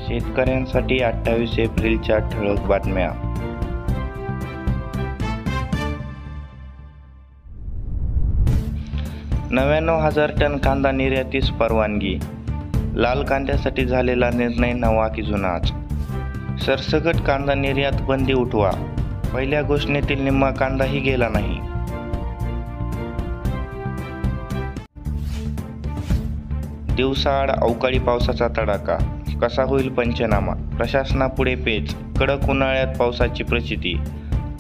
शेतकऱ्यांसाठी 28 एप्रिलच्या ठळक बातम्या. 99,000 टन कांदा निर्यातीस परवानगी. लाल कांद्यासाठी झालेला निर्णय नवा की जुनाच. सरसकट कांदा निर्यात बंदी उठवा. पहिल्या घोषणेतील निम्मा कांदाही गेला नाही. दिवसाआड अवकाळी पावसाचा तडाखा, कसा होईल पंचनामा? प्रशासनापुढे पेच. कडक उन्हाळ्यात पावसाची प्रचिती.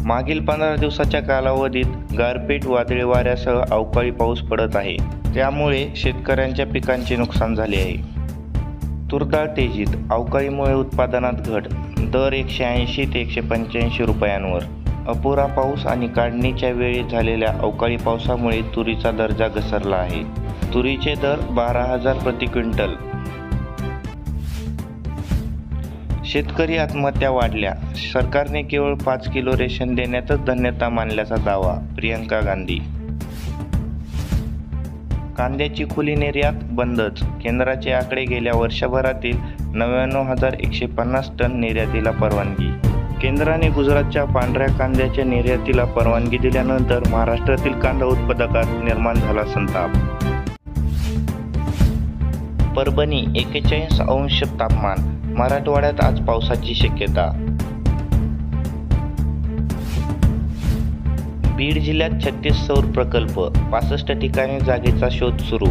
मागील 15 दिवसाच्या कालावधीत गारपीट, वादळी वाऱ्यासह अवकाळी पाऊस पडत आहे. त्यामुळे शेतकऱ्यांच्या पिकांचे नुकसान झाले आहे. तूरडाळ तेजीत. अवकाळीमुळे उत्पादनात घट. दर 180 ते 185 रुपयांवर. अपुरा पाऊस आणि काढणीच्या वेळी झालेल्या अवकाळी पावसामुळे तुरीचा दर्जा घसरला आहे. तुरीचे दर 12,000 प्रति क्विंटल. शेतकरी आत्महत्या वाढल्या. सरकारने केवळ 5 किलो रेशन देण्यातच धन्यता मानल्याचा दावा. प्रियंका गांधी. कांद्याची खुली निर्यात बंदच. केंद्राचे आकडे. गेल्या वर्षभरातील 99,150 टन निर्यातीला परवानगी. केंद्राने गुजरातच्या पांढऱ्या कांद्याच्या निर्यातीला परवानगी दिल्यानंतर महाराष्ट्रातील कांदा उत्पादकात निर्माण झाला संताप. परभणी 41 तापमान. मराठवाड्यात आज पावसाची शक्यता. बीड जिल्ह्यात 36 सौर प्रकल्प. 65 ठिकाणी जागेचा शोध सुरू.